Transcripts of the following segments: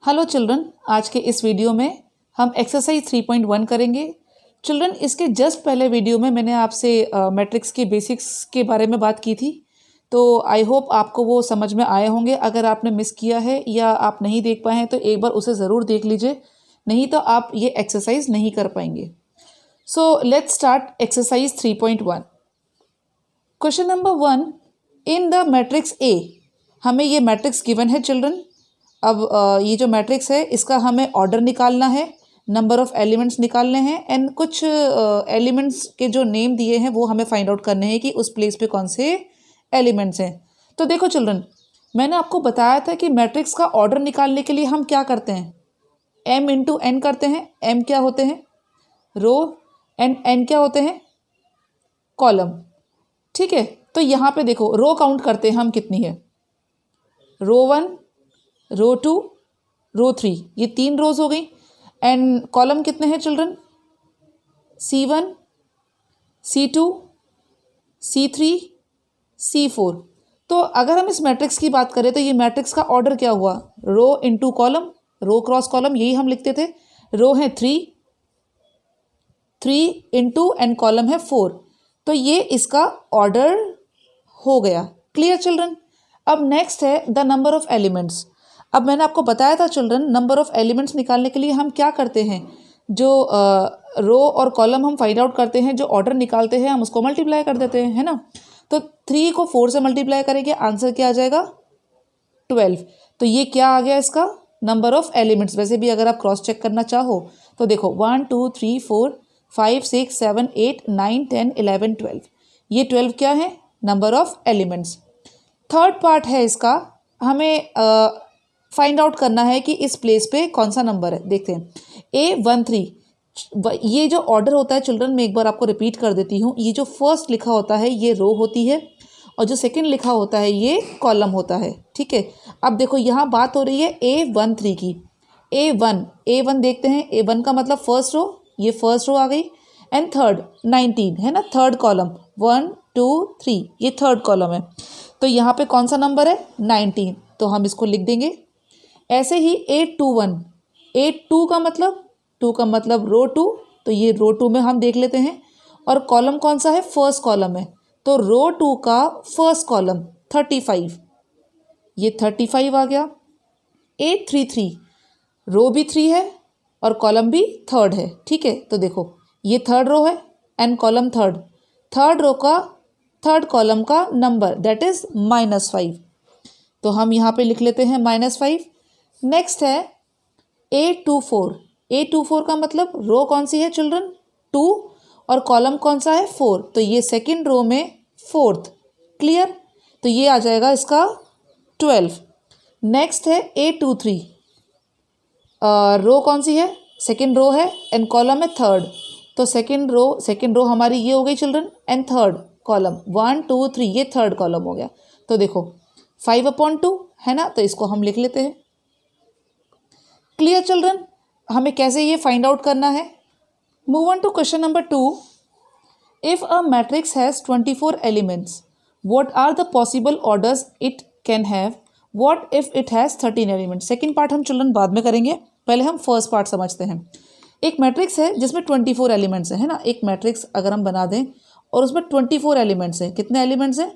Hello children, आज के इस वीडियो में हम एक्सरसाइज 3.1 करेंगे। चिल्ड्रन, इसके जस्ट पहले वीडियो में मैंने आपसे मैट्रिक्स के बेसिक्स के बारे में बात की थी, तो आई होप आपको वो समझ में आए होंगे। अगर आपने मिस किया है या आप नहीं देख पाए हैं तो एक बार उसे ज़रूर देख लीजिए, नहीं तो आप ये एक्सरसाइज नहीं कर पाएंगे। So let's start exercise 3.1। Question number 1, in the matrix A. हमें ये मैट्रिक्स गिवन है चिल्ड्रन। अब ये जो मैट्रिक्स है इसका हमें ऑर्डर निकालना है, नंबर ऑफ एलिमेंट्स निकालने हैं एंड कुछ एलिमेंट्स के जो नेम दिए हैं वो हमें फाइंड आउट करने हैं कि उस प्लेस पे कौन से एलिमेंट्स हैं। तो देखो चिल्ड्रन, मैंने आपको बताया था कि मैट्रिक्स का ऑर्डर निकालने के लिए हम क्या करते हैं, m इंटू एन करते हैं। m क्या होते हैं, रो, एंड n क्या होते हैं, कॉलम। ठीक है, तो यहाँ पे देखो रो काउंट करते हैं हम कितनी है, रो 1, रो 2, रो 3, ये 3 रोज हो गई। एंड कॉलम कितने हैं children, C1, C2, C3, C4। तो अगर हम इस मैट्रिक्स की बात करें तो ये मैट्रिक्स का ऑर्डर क्या हुआ, रो इंटू कॉलम, रो क्रॉस कॉलम, यही हम लिखते थे। रो है 3 इंटू एंड कॉलम है 4, तो ये इसका ऑर्डर हो गया। Clear children. अब नेक्स्ट है द नंबर ऑफ एलिमेंट्स। अब मैंने आपको बताया था चिल्ड्रन, नंबर ऑफ एलिमेंट्स निकालने के लिए हम क्या करते हैं, जो रो और कॉलम हम फाइंड आउट करते हैं, जो ऑर्डर निकालते हैं हम उसको मल्टीप्लाई कर देते हैं, है ना। तो 3 को 4 से मल्टीप्लाई करेंगे, आंसर क्या आ जाएगा 12। तो ये क्या आ गया इसका नंबर ऑफ एलिमेंट्स। वैसे भी अगर आप क्रॉस चेक करना चाहो तो देखो 1 2 3 4 5 6 7 8 9 10 11 12, ये 12 क्या है, number of elements. Third part है इसका, हमें फाइंड आउट करना है कि इस प्लेस पे कौन सा नंबर है। देखते हैं A13, ये जो ऑर्डर होता है चिल्ड्रन, मैं एक बार आपको रिपीट कर देती हूँ। ये जो फर्स्ट लिखा होता है ये रो होती है और जो सेकंड लिखा होता है ये कॉलम होता है। ठीक है, अब देखो यहाँ बात हो रही है A13 की। A1 देखते हैं, A1 का मतलब फर्स्ट रो, ये फर्स्ट रो आ गई। एंड थर्ड 19 है ना, थर्ड कॉलम 1 2 3, ये थर्ड कॉलम है। तो यहाँ पे कौन सा नंबर है 19, तो हम इसको लिख देंगे। ऐसे ही 821, 82 का मतलब, 2 का मतलब रो 2, तो ये रो 2 में हम देख लेते हैं। और कॉलम कौन सा है, फर्स्ट कॉलम है, तो रो 2 का फर्स्ट कॉलम 35, ये 35 आ गया। 833, रो भी 3 है और कॉलम भी थर्ड है। ठीक है, तो देखो ये थर्ड रो है एंड कॉलम थर्ड रो का थर्ड कॉलम का नंबर दैट इज -5, तो हम यहाँ पे लिख लेते हैं -5। नेक्स्ट है A24 का मतलब रो कौन सी है चिल्ड्रन, 2, और कॉलम कौन सा है 4, तो ये सेकंड रो में फोर्थ। क्लियर, तो ये आ जाएगा इसका 12। नेक्स्ट है A23, रो कौन सी है, सेकंड रो है एंड कॉलम है थर्ड, तो सेकंड रो हमारी ये हो गई चिल्ड्रन, एंड थर्ड कॉलम 1 2 3, ये थर्ड कॉलम हो गया। तो देखो 5/2 है ना, तो इसको हम लिख लेते हैं। क्लियर चिल्ड्रन, हमें कैसे ये फाइंड आउट करना है। Move on to question number 2। If a matrix has 24 elements, what are the possible orders it can have, what if it has 13 elements. Second part हम चिल्ड्रन बाद में करेंगे, पहले हम फर्स्ट पार्ट समझते हैं। एक मैट्रिक्स है जिसमें 24 एलिमेंट्स है ना। एक मैट्रिक्स अगर हम बना दें और उसमें 24 एलिमेंट्स हैं, कितने एलिमेंट्स हैं,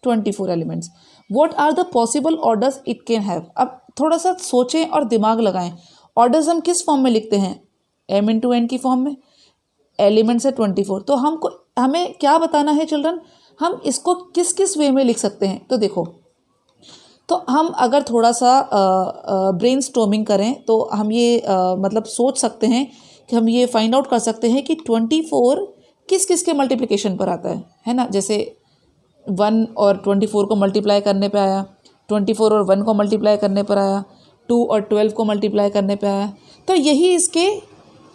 24 elements. What are the possible orders it can have. अब थोड़ा सा सोचें और दिमाग लगाएं, ऑर्डर्स हम किस फॉर्म में लिखते हैं, m इंटू एन की फॉर्म में, एलिमेंट्स है 24, तो हमें क्या बताना है चिल्ड्रन, हम इसको किस किस वे में लिख सकते हैं। तो देखो, तो हम अगर थोड़ा सा ब्रेनस्टॉर्मिंग करें तो हम ये मतलब सोच सकते हैं कि हम ये फाइंड आउट कर सकते हैं कि 24 किस किस के मल्टीप्लिकेशन पर आता है ना। जैसे 1 और 24 को मल्टीप्लाई करने पे आया, 24 और 1 को मल्टीप्लाई करने पर आया, 2 और 12 को मल्टीप्लाई करने पे आया, तो यही इसके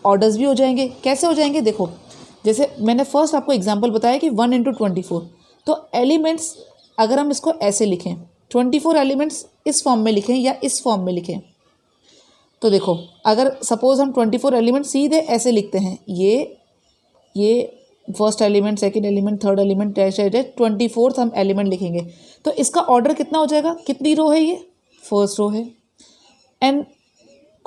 ऑर्डर्स भी हो जाएंगे। कैसे हो जाएंगे, देखो जैसे मैंने फर्स्ट आपको एग्जांपल बताया कि 1 इंटू 24, तो एलिमेंट्स अगर हम इसको ऐसे लिखें, 24 एलिमेंट्स इस फॉर्म में लिखें या इस फॉर्म में लिखें, तो देखो अगर सपोज हम 24 एलिमेंट सीधे ऐसे लिखते हैं, ये first element, second element, third element, 24th हम एलिमेंट लिखेंगे, तो इसका ऑर्डर कितना हो जाएगा, कितनी रो है, ये फर्स्ट रो है। एंड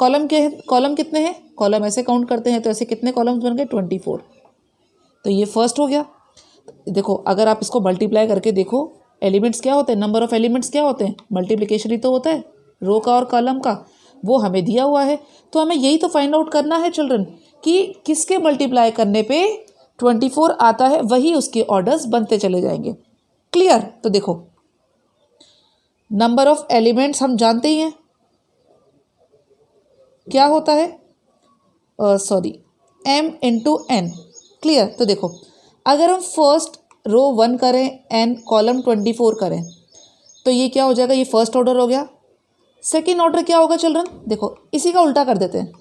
कॉलम क्या है, कॉलम कितने हैं, कॉलम ऐसे काउंट करते हैं तो ऐसे कितने कॉलम्स बन गए 24। तो ये फर्स्ट हो गया। देखो अगर आप इसको मल्टीप्लाई करके देखो, एलिमेंट्स क्या होते हैं, नंबर ऑफ एलिमेंट्स क्या होते हैं, मल्टीप्लिकेशन ही तो होता है रो का और कॉलम का, वो हमें दिया हुआ है। तो हमें यही तो फाइंड आउट करना है चिल्ड्रन कि किसके मल्टीप्लाई करने पे 24 आता है, वही उसके ऑर्डर्स बनते चले जाएंगे। क्लियर। तो देखो नंबर ऑफ एलिमेंट्स हम जानते ही हैं क्या होता है, sorry m into n. Clear. तो देखो अगर हम फर्स्ट रो 1 करें एंड कॉलम 24 करें तो ये क्या हो जाएगा, ये फर्स्ट ऑर्डर हो गया। सेकेंड ऑर्डर क्या होगा चिल्ड्रन, देखो इसी का उल्टा कर देते हैं।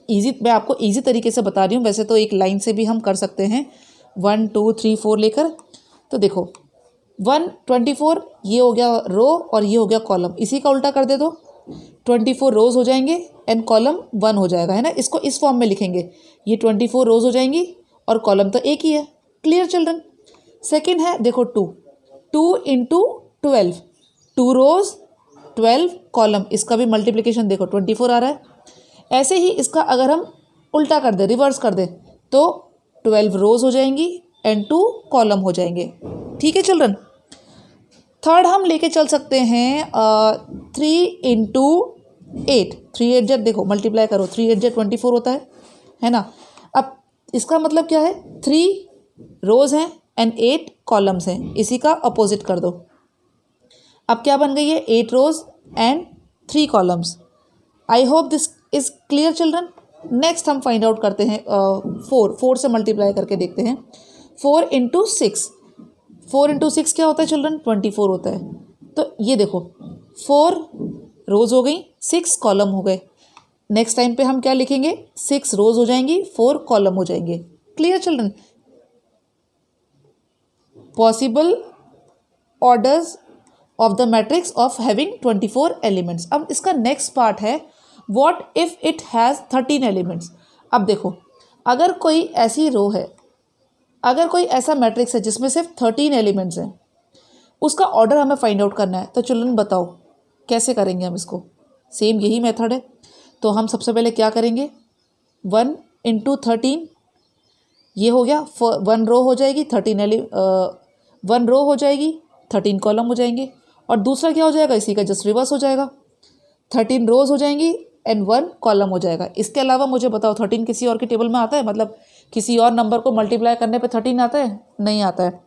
इजी, मैं आपको इजी तरीके से बता रही हूँ, वैसे तो एक लाइन से भी हम कर सकते हैं 1 2 3 4 लेकर। तो देखो 1 24 ये हो गया रो और ये हो गया कॉलम, इसी का उल्टा कर दे दो, 24 रोज हो जाएंगे एंड कॉलम 1 हो जाएगा, है ना। इसको इस फॉर्म में लिखेंगे, ये 24 रोज हो जाएंगी और कॉलम तो एक ही है। Clear children. सेकेंड है देखो 2 इंटू 12, 2 रोज 12 कॉलम, इसका भी मल्टीप्लिकेशन देखो 24 आ रहा है। ऐसे ही इसका अगर हम उल्टा कर दे, रिवर्स कर दे, तो 12 रोज हो जाएंगी एंड 2 कॉलम हो जाएंगे। ठीक है चिल्ड्रन। थर्ड हम लेके चल सकते हैं 3 इंटू 8, 3 8 जेड, देखो मल्टीप्लाई करो, 3 8 जेड 24 होता है ना। अब इसका मतलब क्या है, 3 रोज हैं एंड 8 कॉलम्स हैं, इसी का अपोजिट कर दो। अब क्या बन गई है, 8 rows and 3 columns. I hope this is clear children. Next हम फाइंड आउट करते हैं 4 से मल्टीप्लाई करके देखते हैं। 4 इंटू 6, 4 इंटू 6 क्या होता है चिल्ड्रन, 24 होता है। तो ये देखो 4 रोज हो गई, 6 कॉलम हो गए। नेक्स्ट टाइम पे हम क्या लिखेंगे, 6 रोज हो जाएंगी, 4 कॉलम हो जाएंगे। Clear children. Possible orders of the matrix of having 24 elements. अब इसका नेक्स्ट पार्ट है what if it has 13 elements. अब देखो अगर कोई ऐसी रो है, अगर कोई ऐसा मैट्रिक्स है जिसमें सिर्फ 13 एलिमेंट्स हैं, उसका ऑर्डर हमें फाइंड आउट करना है। तो चिल्ड्रन बताओ कैसे करेंगे हम इसको। सेम यही मेथड है। तो हम सबसे पहले क्या करेंगे, 1 इंटू 13, ये हो गया 1 रो हो जाएगी, 1 रो हो जाएगी, 13 कॉलम हो जाएंगे। और दूसरा क्या हो जाएगा, इसी का जस्ट रिवर्स हो जाएगा, 13 रोज हो जाएंगी एंड 1 कॉलम हो जाएगा। इसके अलावा मुझे बताओ 13 किसी और की टेबल में आता है, मतलब किसी और नंबर को मल्टीप्लाई करने पे 13 आता है, नहीं आता है।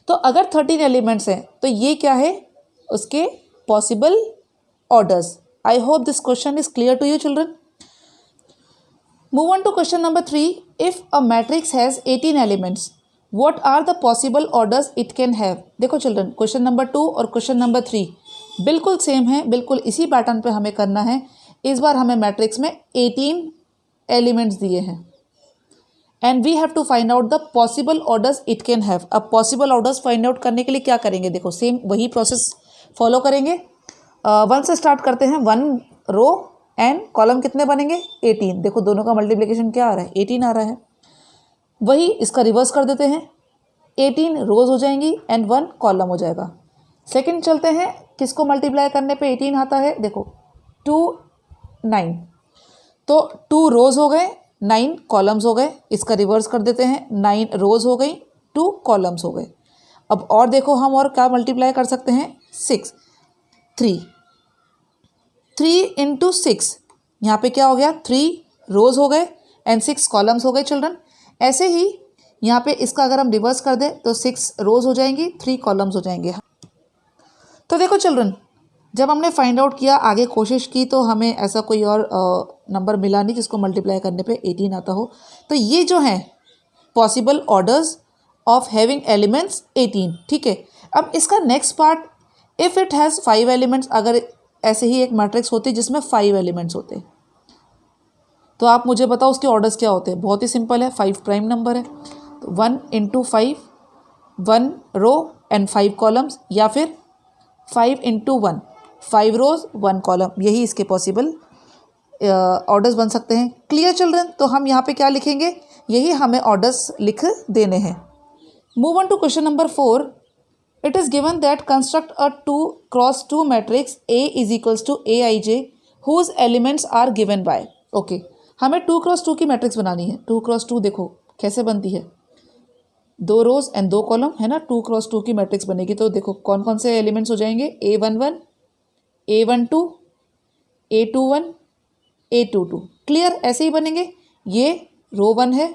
तो अगर 13 एलिमेंट्स हैं तो ये क्या है, उसके possible orders. I hope this question is clear to you children. Move on to question number 3। If a matrix has 18 elements, what are the possible orders it can have. देखो चिल्ड्रन क्वेश्चन नंबर 2 और question number 3 बिल्कुल same है, बिल्कुल इसी pattern पे हमें करना है। इस बार हमें मैट्रिक्स में 18 एलिमेंट्स दिए हैं and we have to find out the possible orders it can have. अब पॉसिबल ऑर्डर्स फाइंड आउट करने के लिए क्या करेंगे, देखो सेम वही प्रोसेस फॉलो करेंगे। 1 से स्टार्ट करते हैं, 1 रो एंड कॉलम कितने बनेंगे 18। देखो दोनों का मल्टीप्लिकेशन क्या आ रहा है, 18 आ रहा है। वही इसका रिवर्स कर देते हैं, 18 रोज हो जाएंगी एंड 1 कॉलम हो जाएगा। सेकंड चलते हैं, किसको मल्टीप्लाई करने पे 18 आता है, देखो 2 9, तो 2 रोज हो गए, 9 कॉलम्स हो गए। इसका रिवर्स कर देते हैं, 9 रोज हो गई, 2 कॉलम्स हो गए। अब और देखो हम और क्या मल्टीप्लाई कर सकते हैं, 6 3 इंटू 6, यहाँ पे क्या हो गया, 3 रोज हो गए एंड 6 कॉलम्स हो गए चिल्ड्रन। ऐसे ही यहाँ पे इसका अगर हम रिवर्स कर दें तो 6 रोज हो जाएंगी, 3 कॉलम्स हो जाएंगे। तो देखो चिल्ड्रन जब हमने फाइंड आउट किया, आगे कोशिश की, तो हमें ऐसा कोई और नंबर मिला नहीं जिसको मल्टीप्लाई करने पे 18 आता हो। तो ये जो है possible orders of having elements 18। ठीक है। अब इसका next part, if it has 5 elements, अगर ऐसे ही एक मैट्रिक्स होती जिसमें 5 एलिमेंट्स होते तो आप मुझे बताओ उसके ऑर्डर्स क्या होते हैं। बहुत ही सिंपल है, 5 प्राइम नंबर है तो 1 इंटू 5, 1 रो एंड 5 कॉलम्स, या फिर 5 इंटू 1, 5 रोज 1 कॉलम, यही इसके पॉसिबल ऑर्डर्स बन सकते हैं। Clear children. तो हम यहाँ पे क्या लिखेंगे, यही हमें ऑर्डर्स लिख देने हैं। Move on to question number 4। It is given that construct a 2 cross 2 matrix A is equals to AIJ whose elements are given by. Okay, हमें 2x2 की मैट्रिक्स बनानी है। 2x2 देखो कैसे बनती है, 2 रोज एंड 2 कॉलम है ना। 2x2 की मैट्रिक्स बनेगी तो देखो कौन कौन से एलिमेंट्स हो जाएंगे, A11, A12, A21, A22। Clear, ऐसे ही बनेंगे। ये रो 1 है,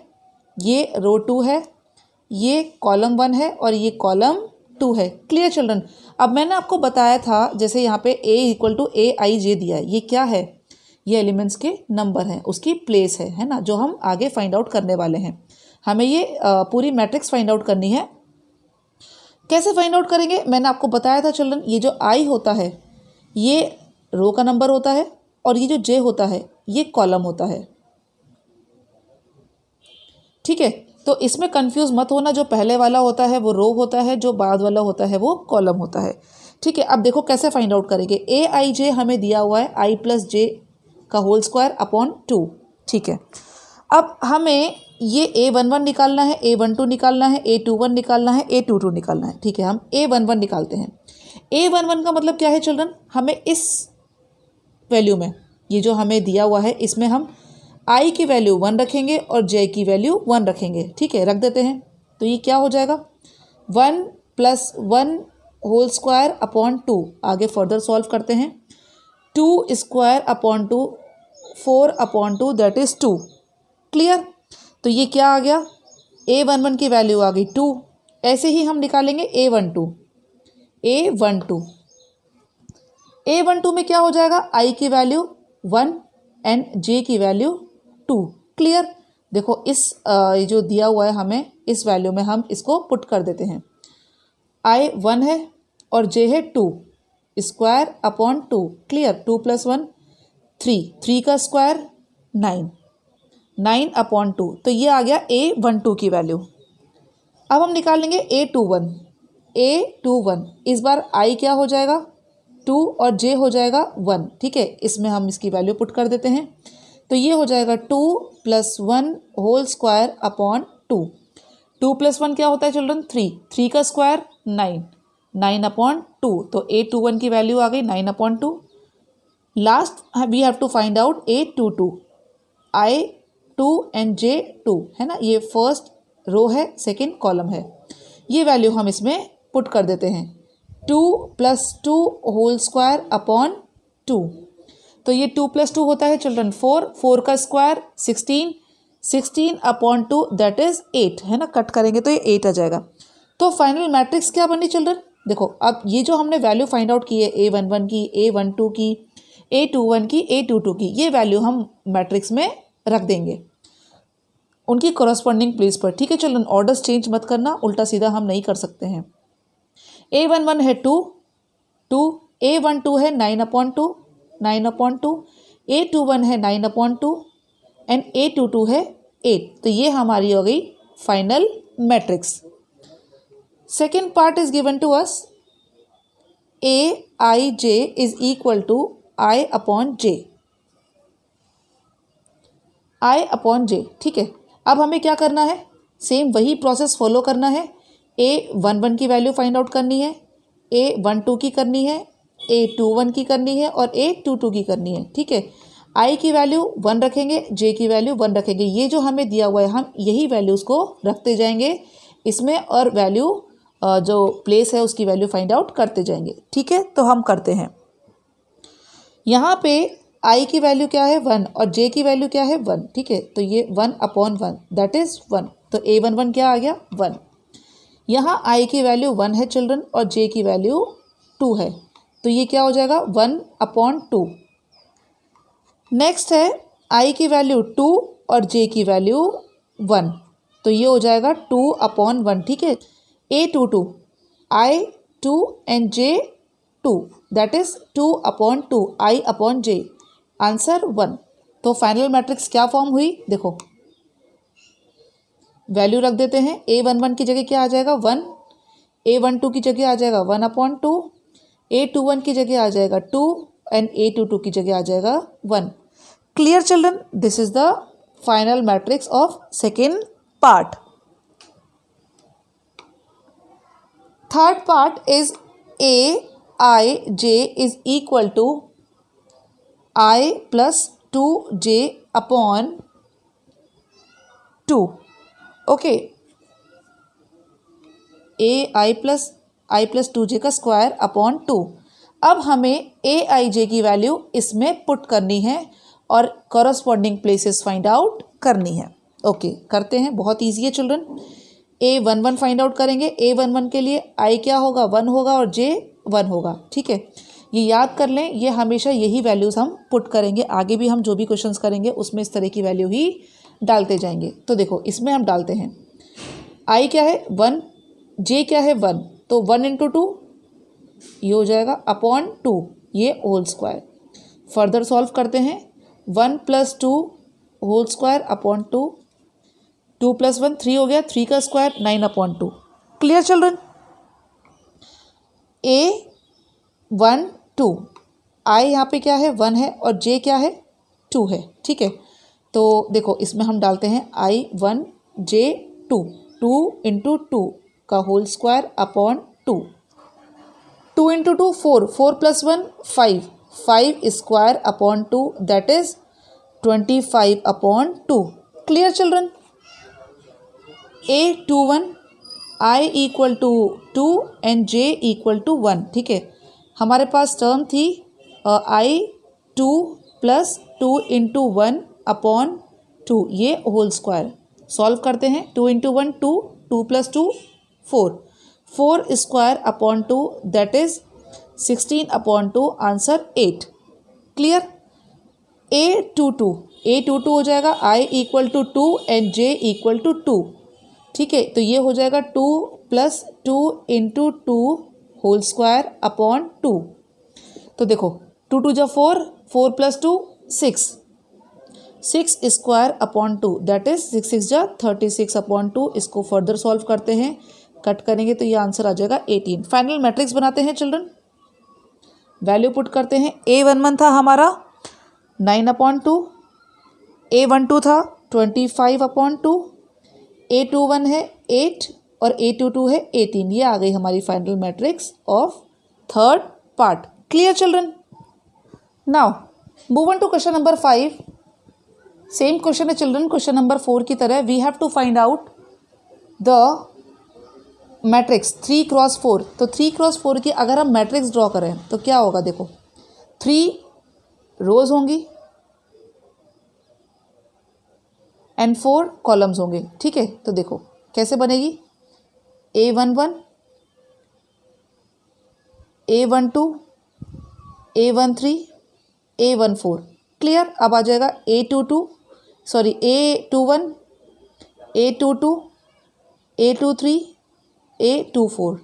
ये रो 2 है, ये कॉलम 1 है और ये कॉलम 2 है। Clear children. अब मैंने आपको बताया था जैसे यहाँ पे A=AIJ दिया है, ये क्या है, ये एलिमेंट्स के नंबर हैं, उसकी प्लेस है ना, जो हम आगे फाइंड आउट करने वाले हैं। हमें ये पूरी मैट्रिक्स फाइंड आउट करनी है। कैसे फाइंड आउट करेंगे, मैंने आपको बताया था चिल्ड्रन, ये जो I होता है ये रो का नंबर होता है और ये जो J होता है ये कॉलम होता है। ठीक है, तो इसमें कंफ्यूज मत होना, जो पहले वाला होता है वो रो होता है, जो बाद वाला होता है वो कॉलम होता है। ठीक है, अब देखो कैसे फाइंड आउट करेंगे। AIJ हमें दिया हुआ है I+J का होल स्क्वायर अपॉन 2। ठीक है, अब हमें ये A11 निकालना है, A12 निकालना है, A21 निकालना है, A22 निकालना है। ठीक है, हम A11 निकालते हैं। A11 का मतलब क्या है चिल्ड्रन, हमें इस वैल्यू में, ये जो हमें दिया हुआ है इसमें हम I की वैल्यू 1 रखेंगे और J की वैल्यू 1 रखेंगे। ठीक है, रख देते हैं। तो ये क्या हो जाएगा, 1 + 1 होल स्क्वायर अपॉन 2। आगे फर्दर सॉल्व करते हैं। 2 square upon 2, 4 upon 2 that is 2। Clear, तो ये क्या आ गया, A11 की वैल्यू आ गई 2। ऐसे ही हम निकालेंगे A12। A12 में क्या हो जाएगा, I की वैल्यू 1 एंड J की वैल्यू 2। क्लियर, देखो इस ये जो दिया हुआ है हमें, इस वैल्यू में हम इसको पुट कर देते हैं। I 1 है और J है 2, स्क्वायर अपॉन 2। क्लियर, 2 + 1 3, 3 का स्क्वायर 9, 9 अपॉन 2। तो ये आ गया A12 की वैल्यू। अब हम निकालेंगे A21। इस बार I क्या हो जाएगा 2 और J हो जाएगा 1। ठीक है, इसमें हम इसकी वैल्यू पुट कर देते हैं। तो ये हो जाएगा 2 + 1 होल स्क्वायर अपॉन 2। 2 + 1 क्या होता है चिल्ड्रन, 3, 3 का स्क्वायर 9, 9 अपॉन 2। तो A21 की वैल्यू आ गई 9 upon 2। Last we have to find out A22। I2 and J2 है ना, ये फर्स्ट रो है, सेकेंड कॉलम है। ये वैल्यू हम इसमें पुट कर देते हैं। 2 + 2 होल स्क्वायर अपॉन 2। तो ये 2 + 2 होता है चिल्ड्रन 4, 4 का स्क्वायर 16, 16 अपॉन 2 दैट इज 8 है ना। कट करेंगे तो ये 8 आ जाएगा। तो फाइनल मैट्रिक्स क्या बनी चिल्ड्रन, देखो अब ये जो हमने वैल्यू फाइंड आउट की है A11 की, A12 की, A21 की, A22 की, ये वैल्यू हम मैट्रिक्स में रख देंगे उनकी कॉरस्पॉन्डिंग प्लेस पर। ठीक है चिल्ड्रन, ऑर्डर्स चेंज मत करना, उल्टा सीधा हम नहीं कर सकते हैं। A11 है 2, A12 है 9 अपॉन 2, 9 अपॉन 2, A21 है 9 अपॉन 2 एंड A22 है 8। तो ये हमारी हो गई final matrix. Second part is given to us, AIJ is equal to I upon J, I upon J। ठीक है, अब हमें क्या करना है, सेम वही प्रोसेस फॉलो करना है। A11 की वैल्यू फाइंड आउट करनी है, A12 की करनी है, A21 की करनी है और A22 की करनी है। ठीक है, I की वैल्यू 1 रखेंगे, J की वैल्यू 1 रखेंगे। ये जो हमें दिया हुआ है हम यही वैल्यूज़ को रखते जाएंगे इसमें और वैल्यू जो प्लेस है उसकी वैल्यू फाइंड आउट करते जाएंगे। ठीक है, तो हम करते हैं। यहाँ पे I की वैल्यू क्या है 1 और J की वैल्यू क्या है 1। ठीक है, तो ये 1 अपॉन 1 दैट इज़ 1। तो A11 क्या आ गया 1। यहाँ I की वैल्यू 1 है चिल्ड्रन और J की वैल्यू 2 है। तो ये क्या हो जाएगा 1 अपॉन 2। नेक्स्ट है I की वैल्यू 2 और J की वैल्यू 1। तो ये हो जाएगा 2 अपॉन 1। ठीक है, A22 I2 and J2 that is 2 upon 2 I upon J, answer 1। तो फाइनल मैट्रिक्स क्या फॉर्म हुई, देखो वैल्यू रख देते हैं। A11 की जगह क्या आ जाएगा 1, A12 की जगह आ जाएगा 1 अपॉन 2, A21 की जगह आ जाएगा 2 एंड A22 की जगह आ जाएगा 1। Clear children, this is the final matrix of second part. Third part is AIJ is equal to I plus 2j upon 2. Okay, I plus 2j का स्क्वायर अपॉन 2. अब हमें aij की वैल्यू इसमें put करनी है और कॉरस्पॉन्डिंग प्लेसेस फाइंड आउट करनी है. ओके, करते हैं. बहुत ईजी है चिल्ड्रन. a11 फाइंड आउट करेंगे. a11 के लिए i क्या होगा, 1 होगा और j 1 होगा. ठीक है, ये याद कर लें. ये हमेशा यही वैल्यूज़ हम पुट करेंगे. आगे भी हम जो भी क्वेश्चंस करेंगे उसमें इस तरह की वैल्यू ही डालते जाएंगे. तो देखो इसमें हम डालते हैं i क्या है 1, j क्या है 1, तो 1 इंटू 2 ये हो जाएगा अपॉन 2, ये होल स्क्वायर. फर्दर सॉल्व करते हैं. 1 plus 2 whole square upon 2, 2 plus 1 3 हो गया, 3 का square 9 upon 2. Clear children. a1 2 i यहाँ पे क्या है 1 है और j क्या है 2 है. ठीक है, तो देखो इसमें हम डालते हैं i1 j 2, 2 इंटू 2 का whole square upon 2, 2 into 2 4, 4 plus 1 5, 5 square upon 2 that is 25 upon 2. Clear children. a21 i equal to 2 and j equal to 1. ठीक है, हमारे पास टर्म थी i2 प्लस 2 इंटू 1 अपॉन 2, ये होल स्क्वायर. सॉल्व करते हैं. 2 into 1 2, 2 plus 2 4, 4 square upon 2 that is 16 upon 2, answer 8. Clear. a22 हो जाएगा i equal to 2 and j equal to 2. ठीक है, तो ये हो जाएगा 2 plus 2 into 2 whole square upon 2. तो देखो 2 2 जा 4, 4 plus 2 6, 6 square upon 2 that is 6 6 जा 36 अपॉन 2. इसको फर्दर सॉल्व करते हैं. कट करेंगे तो ये आंसर आ जाएगा 18. फाइनल मैट्रिक्स बनाते हैं चिल्ड्रन. वैल्यू पुट करते हैं. a11 था हमारा 9 अपॉन 2, a12 था 25 अपॉन 2, a21 है 8 और a22 है 18. ये आ गई हमारी final matrix of third part. Clear children. Now move on to question number 5. Same question है चिल्ड्रन क्वेश्चन नंबर 4 की तरह. We have to find out the matrix 3x4. तो 3x4 की अगर हम मैट्रिक्स ड्रॉ करें तो क्या होगा. देखो 3 रोज होंगी एंड 4 कॉलम्स होंगे. ठीक है, तो देखो कैसे बनेगी. a11 a12 a13 a14. Clear. अब आ जाएगा a21 a22 a23 a24,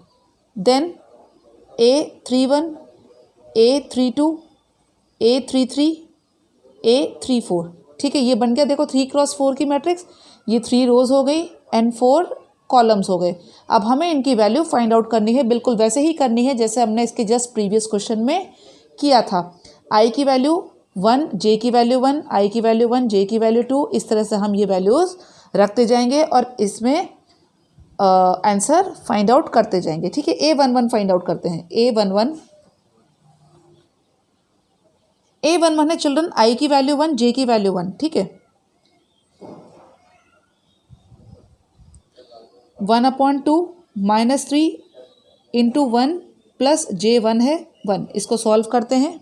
then a31 a32 a33 a34. ठीक है, ये बन गया. देखो 3x4 की मैट्रिक्स. ये 3 रोज हो गई एंड 4 कॉलम्स हो गए. अब हमें इनकी वैल्यू फाइंड आउट करनी है. बिल्कुल वैसे ही करनी है जैसे हमने इसके जस्ट प्रीवियस क्वेश्चन में किया था. i की वैल्यू 1, j की वैल्यू 1, i की वैल्यू 1, j की वैल्यू 2. इस तरह से हम ये वैल्यूज़ रखते जाएंगे और इसमें आंसर फाइंड आउट करते जाएंगे. ठीक है, a11 फाइंड आउट करते हैं. a11 है चिल्ड्रन i की वैल्यू 1, j की वैल्यू 1. ठीक है, 1/2 -3 इंटू 1 प्लस j1 है 1. इसको सॉल्व करते हैं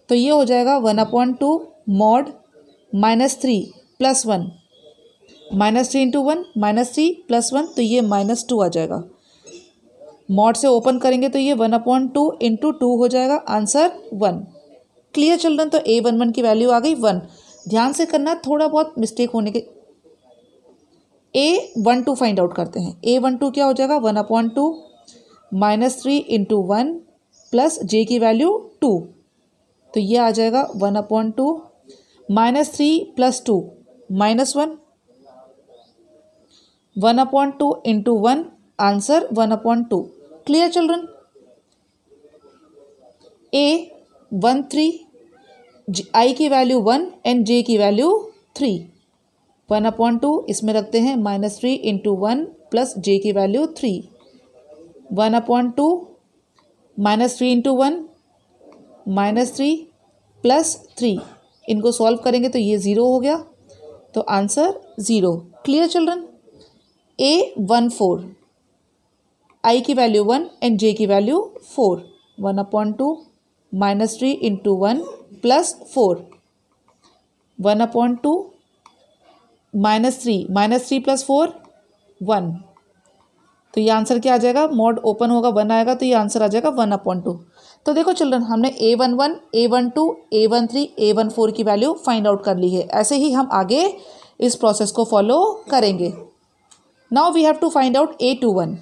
तो ये हो जाएगा 1/2 मॉड -3 प्लस 1, -3 इंटू 1 -3 प्लस 1, तो ये -2 आ जाएगा. मॉड से ओपन करेंगे तो ये 1/2 इंटू 2 हो जाएगा, आंसर 1. Clear children. तो a11 की वैल्यू आ गई 1. ध्यान से करना, थोड़ा बहुत मिस्टेक होने के. a12 फाइंड आउट करते हैं. a12 क्या हो जाएगा 1/2 -3 इंटू 1 प्लस j की वैल्यू 2, तो ये आ जाएगा 1/2 -3 plus 2 -1, 1/2 into 1, answer 1/2. Clear children. a13 i की वैल्यू 1 एंड j की वैल्यू 3, 1/2 इसमें रखते हैं -3 इंटू 1 प्लस j की वैल्यू 3, 1/2 -3 इंटू 1 -3 प्लस 3, इनको सॉल्व करेंगे तो ये 0 हो गया, तो answer 0। Clear children? A14, I की वैल्यू 1 एंड J की वैल्यू 4, 1/2 -3 इंटू 1 प्लस 4, 1/2 -3 प्लस 4 1, तो ये आंसर क्या आ जाएगा? मॉड ओपन होगा 1 आएगा, तो ये आंसर आ जाएगा 1/2। तो देखो चिल्ड्रन, हमने A11, A12, A13, A14 की वैल्यू फाइंड आउट कर ली है। ऐसे ही हम आगे इस प्रोसेस को फॉलो करेंगे। Now we have to find out A21।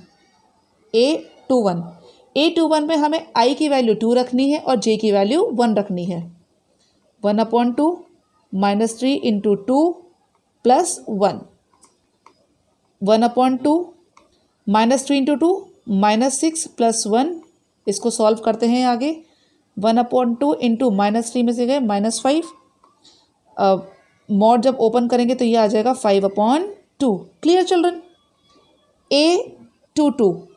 A21 में हमें I की वैल्यू 2 रखनी है और J की वैल्यू 1 रखनी है। 1/2 -3 इंटू 2 प्लस 1, 1/2 -3 इंटू 2 -6 प्लस 1, इसको सॉल्व करते हैं आगे। 1/2 इंटू -3 में से गए -5, मॉड जब ओपन करेंगे तो ये आ जाएगा 5/2। Clear children? A22,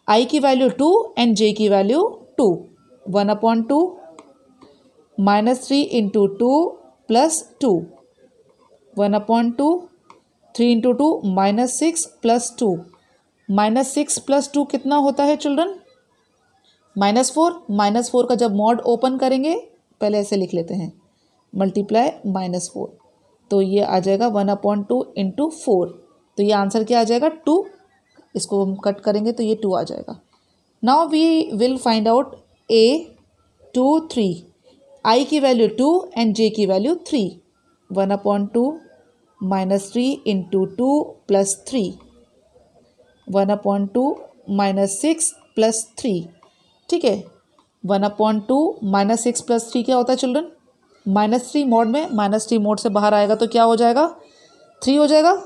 I की वैल्यू 2 एंड J की value 2, 1/2 -3 into 2 plus 2, 1/2 3 into 2 -6 plus 2, -6 plus 2 कितना होता है चिल्ड्रन? -4। -4 का जब मॉड ओपन करेंगे, पहले ऐसे लिख लेते हैं, मल्टीप्लाई -4, तो ये आ जाएगा 1/2 इंटू 4, तो ये आंसर क्या आ जाएगा? 2। इसको हम कट करेंगे तो ये 2 आ जाएगा। Now we will find out A23, I की वैल्यू 2 एंड J की वैल्यू 3, 1/2 -3 इंटू 2 प्लस 3, 1/2 -6 प्लस 3। ठीक है, 1/2 -6 प्लस 3 क्या होता है चिल्ड्रन? -3 मोड में, -3 मोड से बाहर आएगा तो क्या हो जाएगा? 3 हो जाएगा।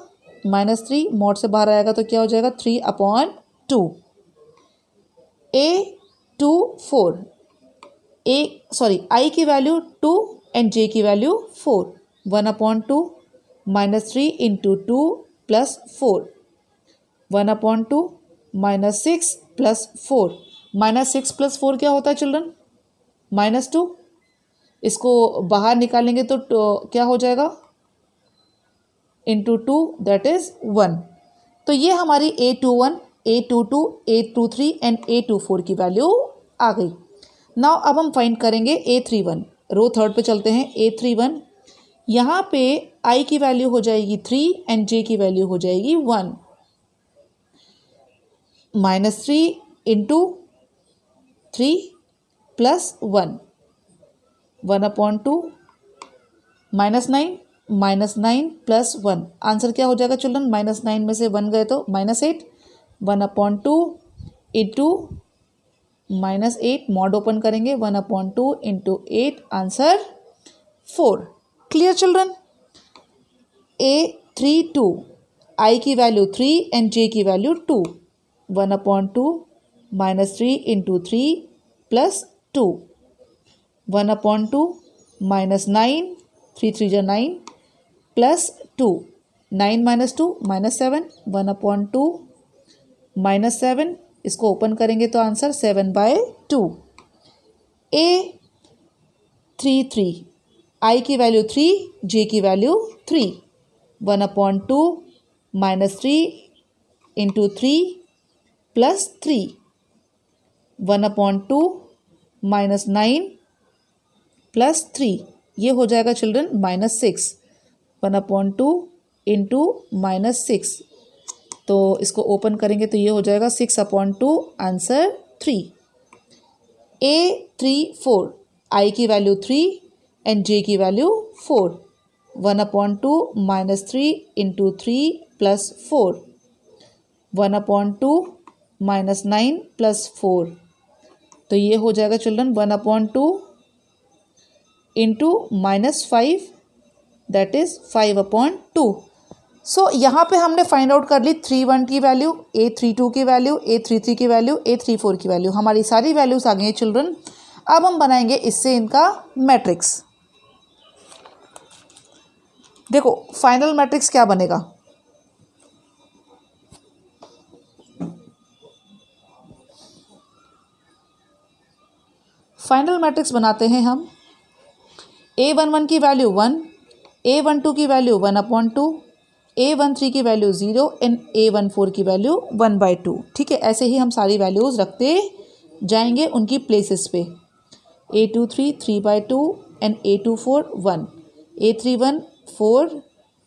-3 मोड से बाहर आएगा तो क्या हो जाएगा? 3/2। A24, I की वैल्यू 2 एंड J की value 4, 1/2 -3 into 2 plus 4, 1/2 -6 plus 4, -6 plus 4 क्या होता है चिल्ड्रन? -2। इसको बाहर निकालेंगे तो क्या हो जाएगा? Into 2, that is 1। तो ये हमारी A21, A22, A23 and A24 की वैल्यू आ गई। नाउ अब हम फाइंड करेंगे A31। रो थर्ड पे चलते हैं। A31, यहाँ पे I की वैल्यू हो जाएगी 3 एंड J की वैल्यू हो जाएगी 1, -3 इंटू 3 प्लस 1, 1/2 -9 प्लस 1, आंसर क्या हो जाएगा चिल्ड्रन? -9 में से 1 गए तो -8, 1/2 इंटू -8, मॉड ओपन करेंगे, 1/2 into 8, answer 4। Clear children? A32, I की वैल्यू 3 एंड J की वैल्यू 2, 1/2 -3 इंटू 3 प्लस 2, 1/2 -9, 3 3 जा 9 प्लस 2, 9 - 2 -7, 1/2 -7, इसको ओपन करेंगे तो आंसर 7/2। A33, I की वैल्यू 3, J की वैल्यू 3, 1/2 -3 इंटू 3 प्लस 3, 1/2 -9 प्लस 3, ये हो जाएगा चिल्ड्रन -6, 1/2 इंटू -6, तो इसको ओपन करेंगे तो ये हो जाएगा 6/2, आंसर 3। A34, I की वैल्यू 3 एंड J की वैल्यू 4, 1/2 -3 इंटू 3 प्लस 4, 1/2 -9 प्लस 4, तो ये हो जाएगा चिल्ड्रन 1/2 इंटू -5, दैट इज 5/2। सो यहाँ पे हमने फाइंड आउट कर ली 31 की वैल्यू, A32 की वैल्यू, A33 की वैल्यू, A34 की वैल्यू, हमारी सारी वैल्यूज आ गई हैं चिल्ड्रन। अब हम बनाएंगे इससे इनका मैट्रिक्स। देखो फाइनल मैट्रिक्स क्या बनेगा? फाइनल मैट्रिक्स बनाते हैं हम A11 की वैल्यू 1, A12 की वैल्यू 1/2, A13 की वैल्यू 0 एंड A14 की वैल्यू 1/2। ठीक है, ऐसे ही हम सारी वैल्यूज़ रखते जाएंगे उनकी प्लेसेस पे। A23 3/2 and A24 1, A31 4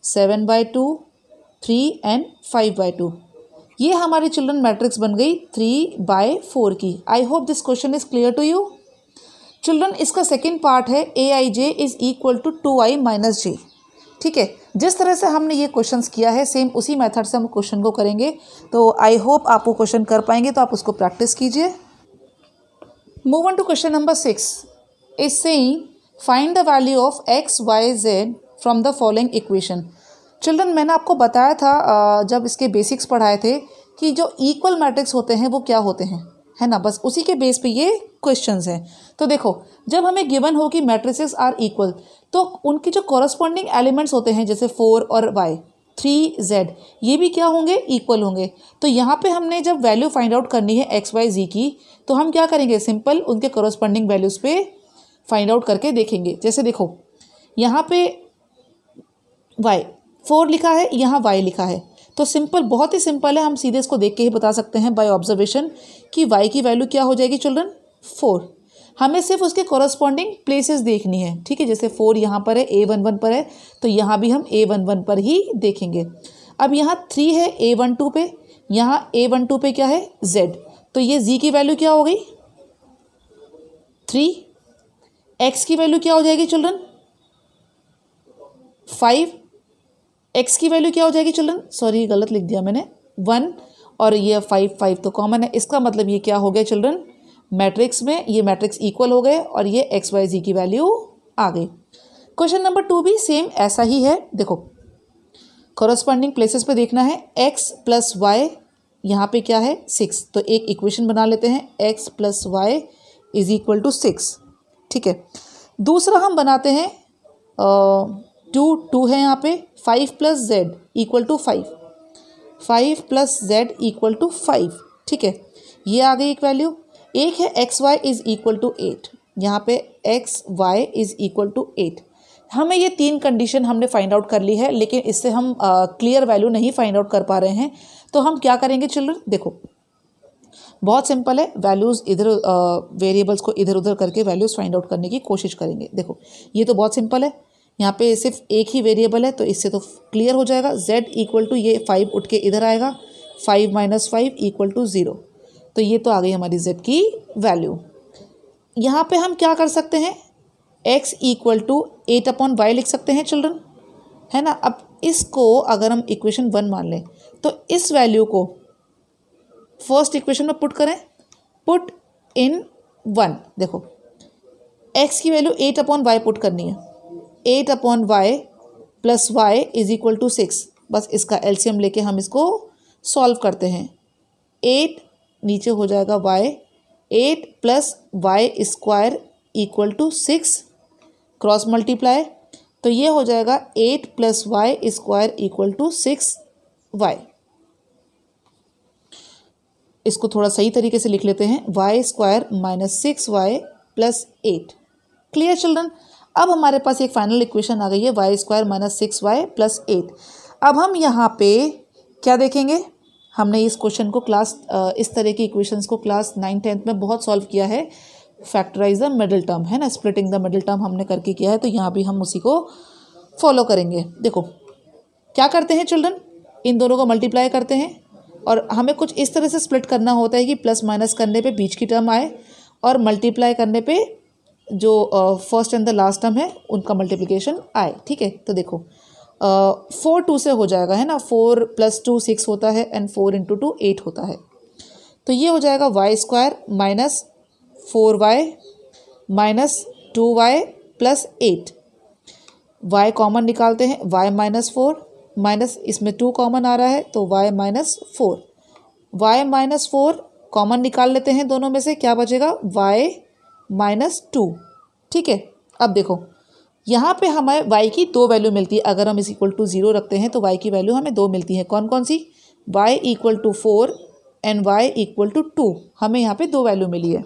7/2 3 and 5/2। ये हमारी चिल्ड्रन मैट्रिक्स बन गई 3/4 की। I hope this question is clear to you children. इसका सेकेंड पार्ट है AIJ is equal to 2I minus J. ठीक है, जिस तरह से हमने ये क्वेश्चंस किया है सेम उसी मेथड से हम क्वेश्चन को करेंगे। तो आई होप आप वो क्वेश्चन कर पाएंगे, तो आप उसको प्रैक्टिस कीजिए। Move on to question number 6 is saying find the value of x, y, z from the following equation. Children, मैंने आपको बताया था जब इसके बेसिक्स पढ़ाए थे कि जो इक्वल मैट्रिक्स होते हैं वो क्या होते हैं, है ना। बस उसी के बेस पे ये क्वेश्चंस हैं। तो देखो, जब हमें गिवन हो कि मैट्रिसेस आर इक्वल, तो उनके जो कॉरस्पॉन्डिंग एलिमेंट्स होते हैं जैसे 4 और y, 3z, ये भी क्या होंगे, इक्वल होंगे। तो यहाँ पे हमने जब वैल्यू फाइंड आउट करनी है x, y, z की, तो हम क्या करेंगे, सिंपल उनके कॉरस्पॉन्डिंग वैल्यूज़ पे फाइंड आउट करके देखेंगे। जैसे देखो, यहाँ पे y 4 लिखा है, यहाँ y लिखा है, तो सिंपल, बहुत ही सिंपल है, हम सीधे इसको देख के ही बता सकते हैं बाय ऑब्जर्वेशन कि y की वैल्यू क्या हो जाएगी चिल्ड्रन, 4। हमें सिर्फ उसके कॉरस्पॉन्डिंग प्लेसेस देखनी है। ठीक है, जैसे 4 यहाँ पर है, A11 पर है, तो यहाँ भी हम A11 पर ही देखेंगे। अब यहाँ 3 है A12 पे, यहाँ A12 पे क्या है, z, तो ये z की वैल्यू क्या हो गई, 3। x की वैल्यू क्या हो जाएगी चिल्ड्रन, 5। x की वैल्यू क्या हो जाएगी चिल्ड्रन, सॉरी गलत लिख दिया मैंने, 1, और ये 5 तो कॉमन है। इसका मतलब ये क्या हो गया चिल्ड्रन, मैट्रिक्स में ये मैट्रिक्स इक्वल हो गए और ये x, y, z की वैल्यू आ गई। क्वेश्चन नंबर 2 भी सेम ऐसा ही है। देखो, कॉरस्पॉन्डिंग प्लेसेस पे देखना है, x प्लस वाई, यहाँ पे क्या है, 6। तो एक इक्वेशन बना लेते हैं, x plus y is equal to 6। ठीक है, दूसरा हम बनाते हैं 2 है यहाँ पे, 5 plus z equal to 5, 5 plus z equal to 5। ठीक है, ये आ गई एक वैल्यू। एक है x y is equal to 8, यहाँ पे x y is equal to 8। हमें ये 3 कंडीशन हमने फाइंड आउट कर ली है, लेकिन इससे हम क्लियर वैल्यू नहीं फाइंड आउट कर पा रहे हैं। तो हम क्या करेंगे चिल्ड्रन, देखो बहुत सिंपल है, वैल्यूज़ इधर वेरिएबल्स को इधर उधर करके वैल्यूज़ फाइंड आउट करने की कोशिश करेंगे। देखो ये तो बहुत सिंपल है, यहाँ पे सिर्फ एक ही वेरिएबल है, तो इससे तो क्लियर हो जाएगा। z इक्वल टू ये 5 उठ के इधर आएगा, 5 माइनस 5 इक्वल टू 0। तो ये तो आ गई हमारी z की वैल्यू। यहाँ पे हम क्या कर सकते हैं, x इक्वल टू 8/y लिख सकते हैं चिल्ड्रन, है ना। अब इसको अगर हम इक्वेशन 1 मान लें, तो इस वैल्यू को फर्स्ट इक्वेशन में पुट करें, पुट इन 1। देखो x की वैल्यू 8/y पुट करनी है, 8/y plus y is equal to 6। बस इसका एलसीएम लेके हम इसको सॉल्व करते हैं। 8 नीचे हो जाएगा y, 8 plus y square equal to 6, cross multiply, तो ये हो जाएगा 8 plus y square equal to 6y। इसको थोड़ा सही तरीके से लिख लेते हैं, y square minus 6y plus 8। Clear children. अब हमारे पास एक फाइनल इक्वेशन आ गई है, Y square minus 6y plus 8। अब हम यहाँ पे क्या देखेंगे, हमने इस क्वेश्चन को इस तरह की इक्वेशंस को क्लास 9-10 में बहुत सॉल्व किया है। फैक्टराइज द मिडिल टर्म, है ना, स्प्लिटिंग द मिडिल टर्म हमने करके किया है, तो यहाँ भी हम उसी को फॉलो करेंगे। देखो क्या करते हैं चिल्ड्रन, इन दोनों को मल्टीप्लाई करते हैं और हमें कुछ इस तरह से स्प्लिट करना होता है कि प्लस माइनस करने पे बीच की टर्म आए और मल्टीप्लाई करने पे जो first and the last term है उनका मल्टीप्लिकेशन आए। ठीक है, तो देखो 4 2 से हो जाएगा, है ना, 4 + 2 6 होता है एंड 4 × 2 8 होता है। तो ये हो जाएगा y square minus 4y minus 2y plus 8। y common निकालते हैं, y माइनस 4 माइनस इसमें 2 कॉमन आ रहा है तो y minus 4, y minus 4 common निकाल लेते हैं दोनों में से, क्या बचेगा, y माइनस 2। ठीक है, अब देखो यहाँ पे हमें y की 2 वैल्यू मिलती है। अगर हम इस इक्वल टू 0 रखते हैं तो y की वैल्यू हमें 2 मिलती है। कौन कौन सी, y equal to 4 and y equal to 2, हमें यहाँ पे 2 वैल्यू मिली है।